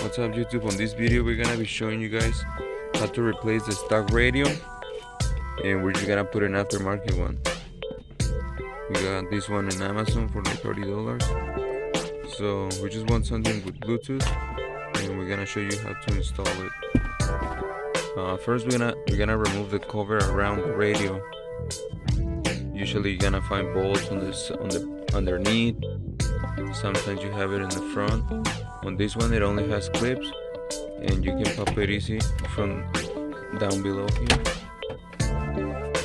What's up YouTube? On this video we're gonna be showing you guys how to replace the stock radio, and we're just gonna put an aftermarket one. We got this one in Amazon for like $30. So we just want something with Bluetooth, and we're gonna show you how to install it. First we're gonna remove the cover around the radio. Usually you're gonna find bolts on the underneath. Sometimes you have it in the front. On this one it only has clips, and you can pop it easy from down below here,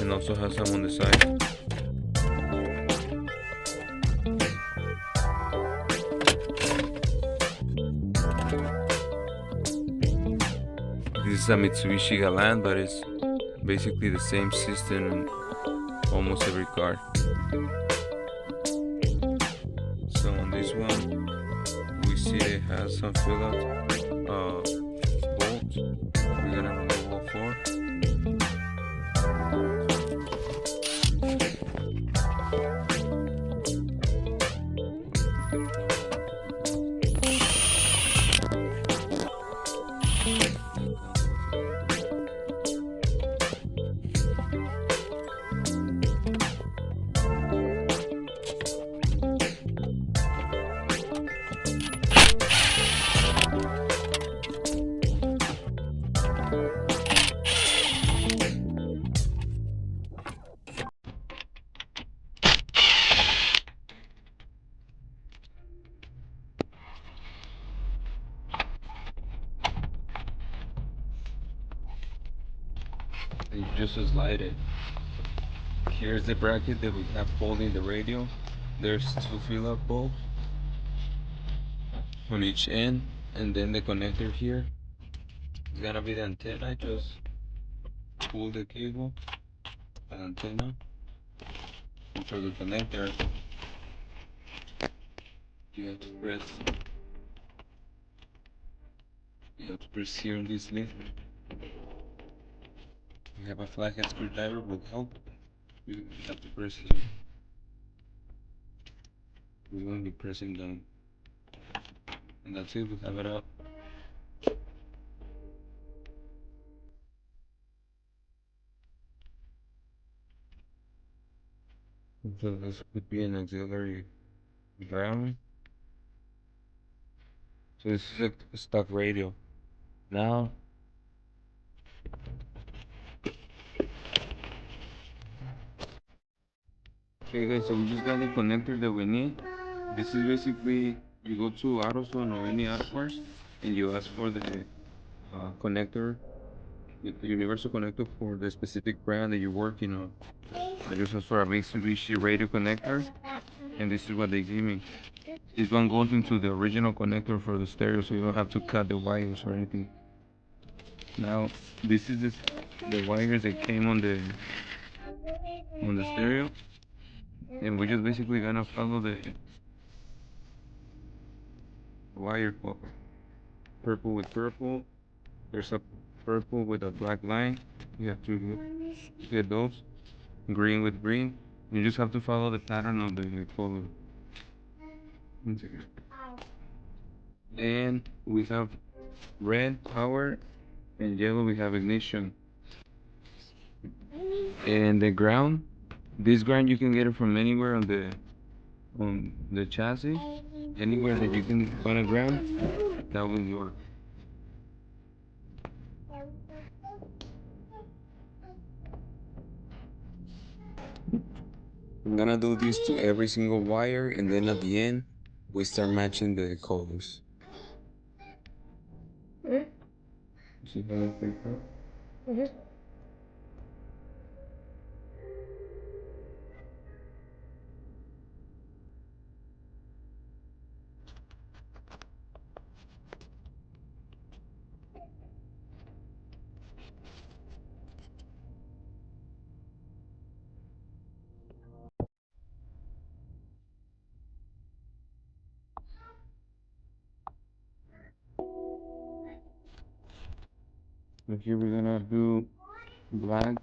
and also has some on the side. This is a Mitsubishi Galant, but it's basically the same system in almost every car. So on this one we see it has some fill out bolts. We're gonna remove all four. And you just slide it. Here's the bracket that we have holding the radio. There's two fill-up bulbs on each end, and then the connector here is gonna be the antenna. Just pull the cable, the antenna, and for the connector you have to press. You have to press here on this lid. You have a flathead screwdriver will help. You have to press it. We're going to be pressing down, and that's it. We have it up. So this would be an auxiliary ground. So this is a stock radio. Now okay guys, so we just got the connector that we need. This is basically, you go to AutoZone or any auto parts and you ask for the connector, the universal connector for the specific brand that you're working on. I just asked for a Mitsubishi radio connector, and this is what they give me. This one goes into the original connector for the stereo, so you don't have to cut the wires or anything. Now this is the wires that came on the stereo, and we're just basically gonna follow the wire purple with purple. There's a purple with a black line. You have to get those. Green with green. You just have to follow the pattern of the color. And we have red power, and yellow we have ignition. And the ground, this ground you can get it from anywhere on the chassis. Anywhere that you can find a ground, that will work. I'm gonna do this to every single wire, and then at the end we start matching the colors. See how it plays out? So here we're gonna do black,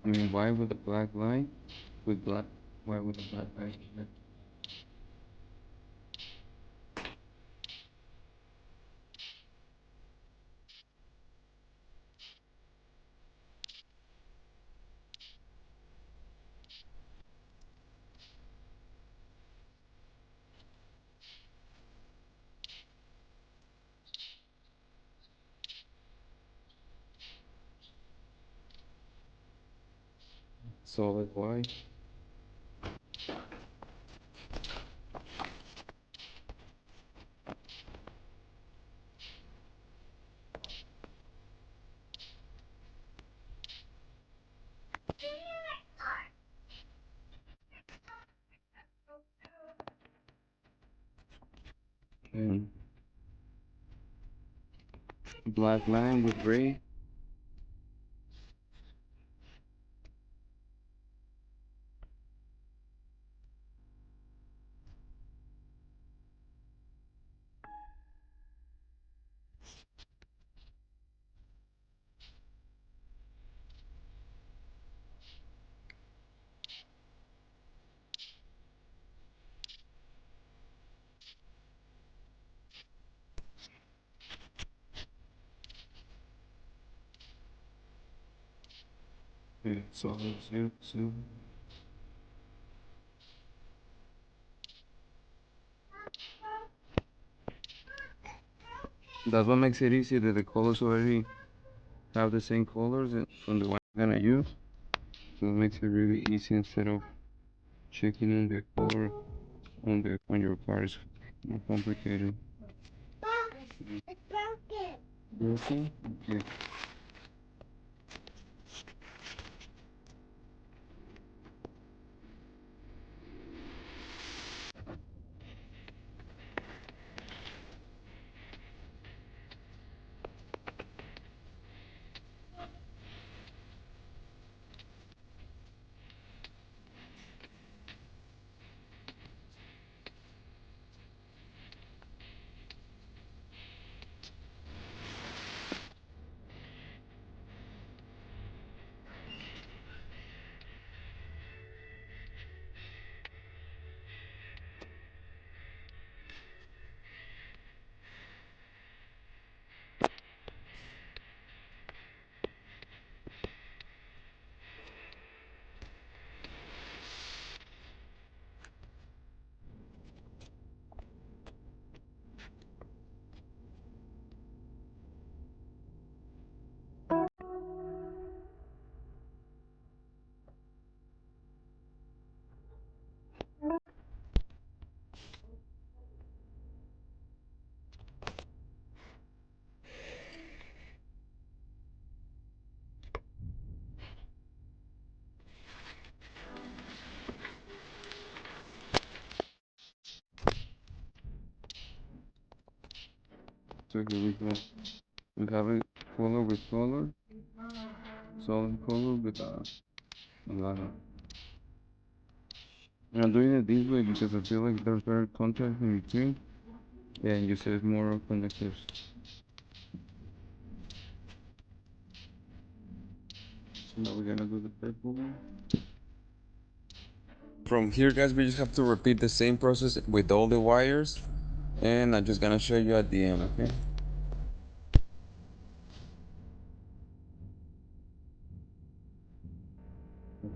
white with a black line, with black, white with a black line. solid white. And black line with gray. Yeah, solid silver. That's what makes it easy that the colors already have the same colors from the one I'm gonna use. So it makes it really easy instead of checking on the color on your car is more complicated. Broken? Okay. So here we go. We have it color with color, solid color with a lot of. And I'm doing it this way because I feel like there's better contrast in between and you save more connectors. So now we're gonna do the purple one. From here, guys, we just have to repeat the same process with all the wires, and I'm just gonna show you at the end, okay?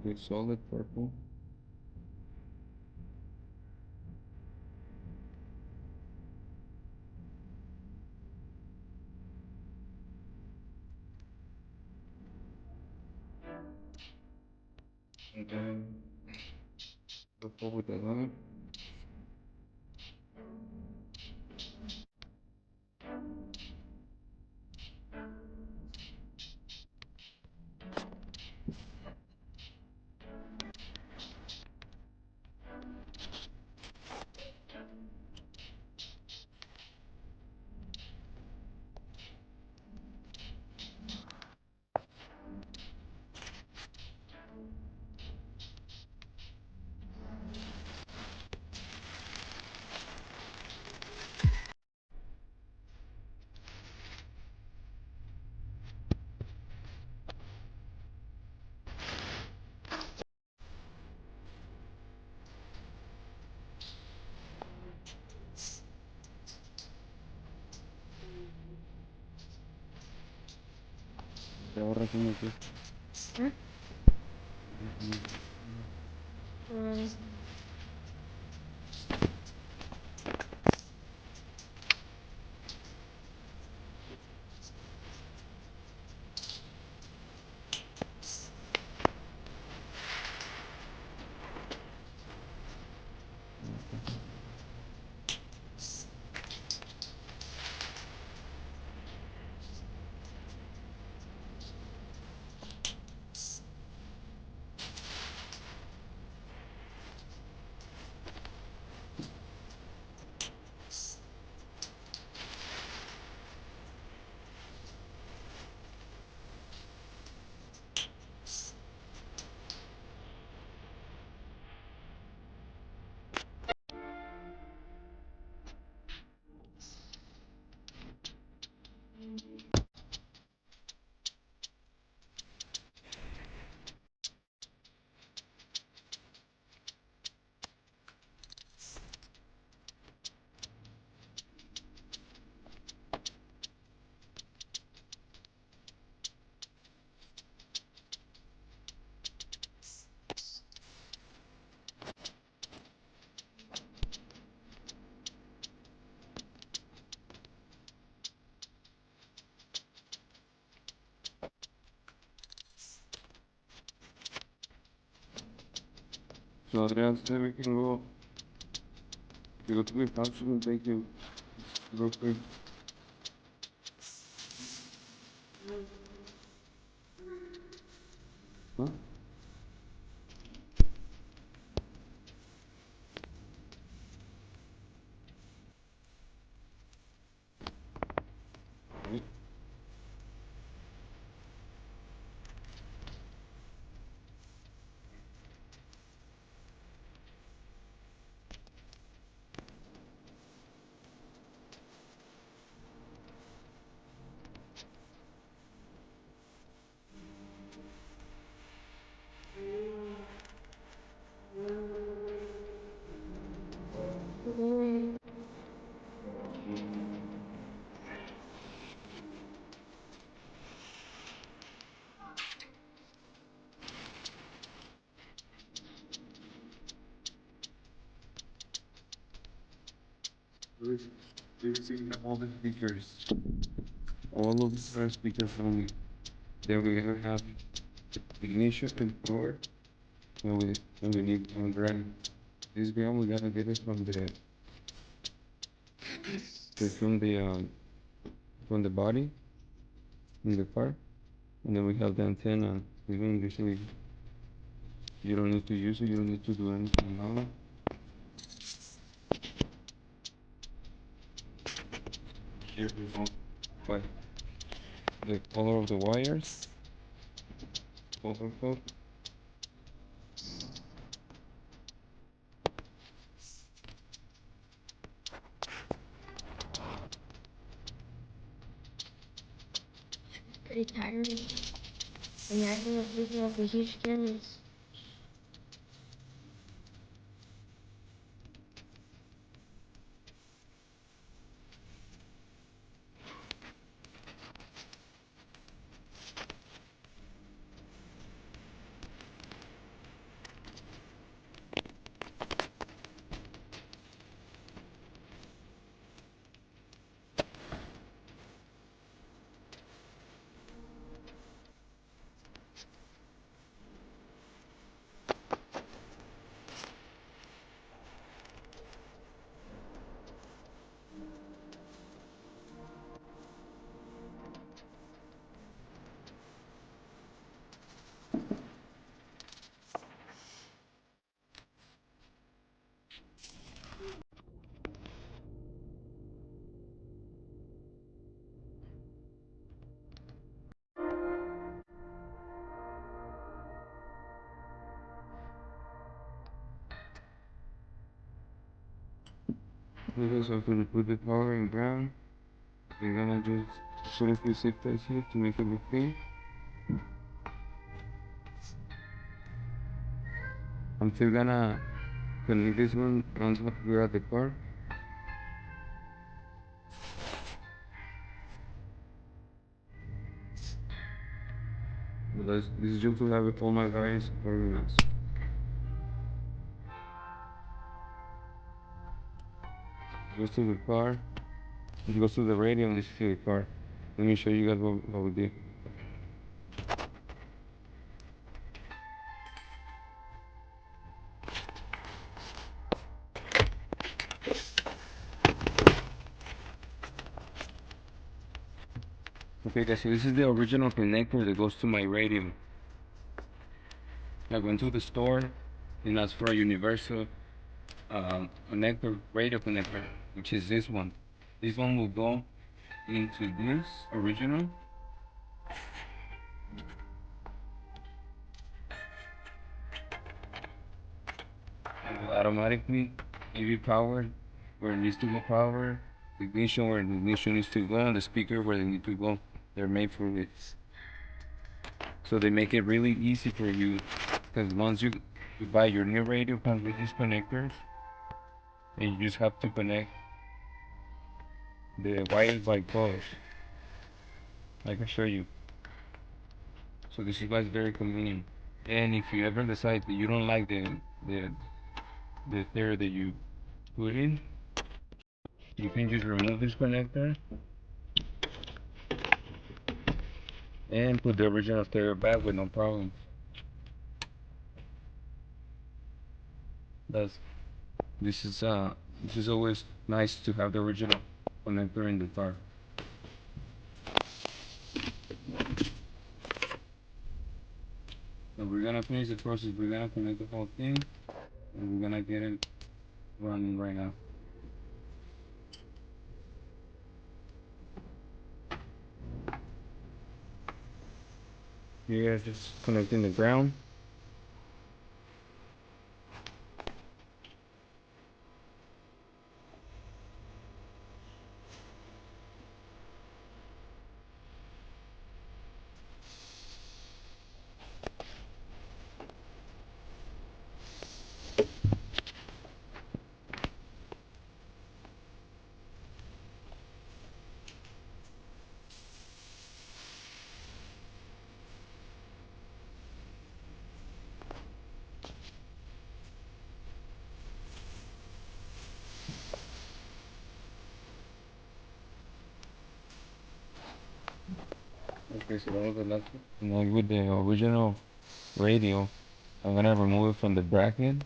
Okay, solid purple. And then purple with the line. Te ahorras uno que. So then we can go to the house and take you real quick. Huh? Right. We've seen all the speakers, all of the speakers only. Then we have ignition control, and we need to run. This ground we gotta get it from the body in the car, and then we have the antenna. Even usually you don't need to use it. You don't need to do anything now. Here we go. But the color of the wires, color code. Pretty tiring. Imagine if we have a huge canvas. Okay, so for put the power in brown, we're gonna just put a few zip ties here to make it look clean. I'm still gonna connect this one once we're at the car. But this is just to have all my guys organized. Goes to the car. It goes to the radio and this is to the car. Let me show you guys what we did. Okay guys, so this is the original connector that goes to my radio. I went to the store and asked for a universal connector, radio connector, which is this one. This one will go into this original. It will automatically give you power where it needs to go power, the ignition where the ignition needs to go, and the speaker where they need to go. They're made for this. So they make it really easy for you, because once you buy your new radio comes with these connectors, and you just have to connect the wires by post. I can show you. So this is why it's very convenient. And if you ever decide that you don't like the the stereo that you put in, you can just remove this connector and put the original stereo back with no problem. That's this is always nice to have the original connector in the car. So we're gonna finish the process. We're gonna connect the whole thing, and we're gonna get it running right now. Here, just connecting the ground. Okay, so that was the last one. Now with the original radio, I'm gonna remove it from the bracket.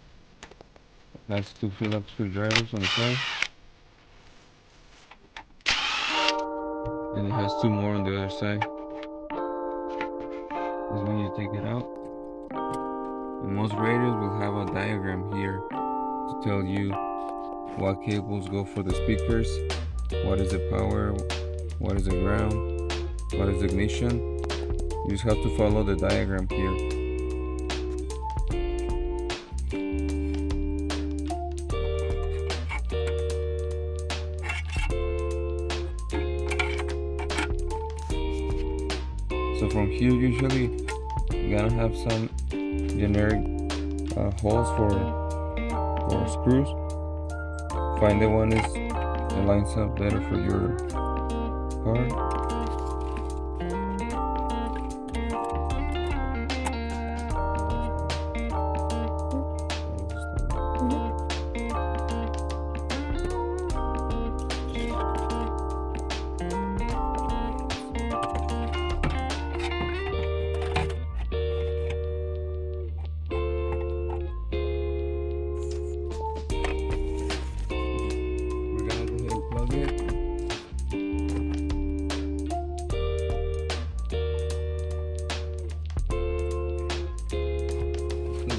That's 2 Phillips screwdrivers on the side. And it has 2 more on the other side. Is when you take it out. And most radios will have a diagram here to tell you what cables go for the speakers, what is the power, what is the ground, what is the ignition. You just have to follow the diagram here. So from here, usually you gotta have some generic holes for screws. Find the one that lines up better for your car.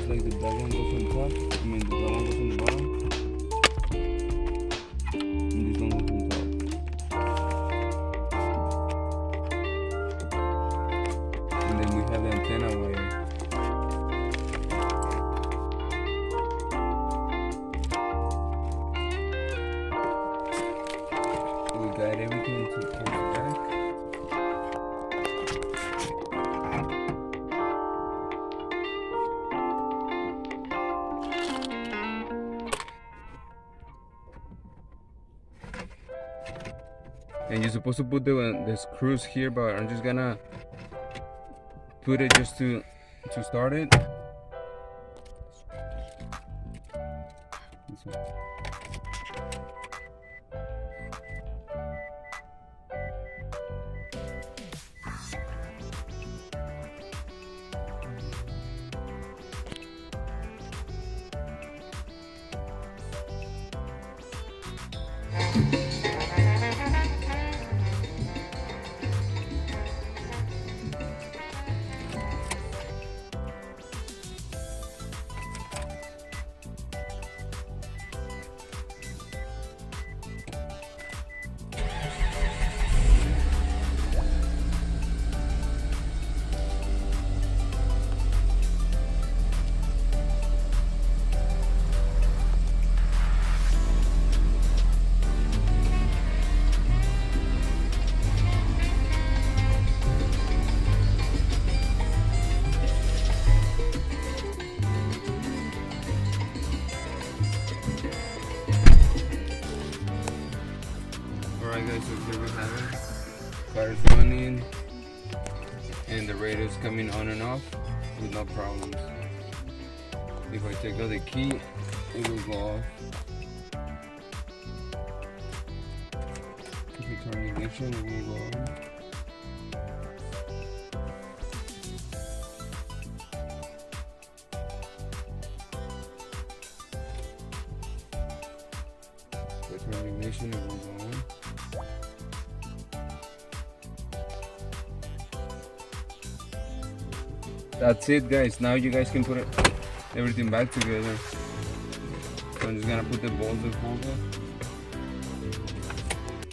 Like the black one goes on top, the black one goes on the bottom, and this one goes on top. And then we have the antenna wire. We guide everything to the back. And you're supposed to put the screws here, but I'm just gonna put it just to start it. This one. Alright guys, so here we have it. Car is running and the radio is coming on and off with no problems. If I take out the key, it will go off. If you turn the ignition, it will go on. That's it, guys. Now you guys can put everything back together. So I'm just gonna put the bolts in forward.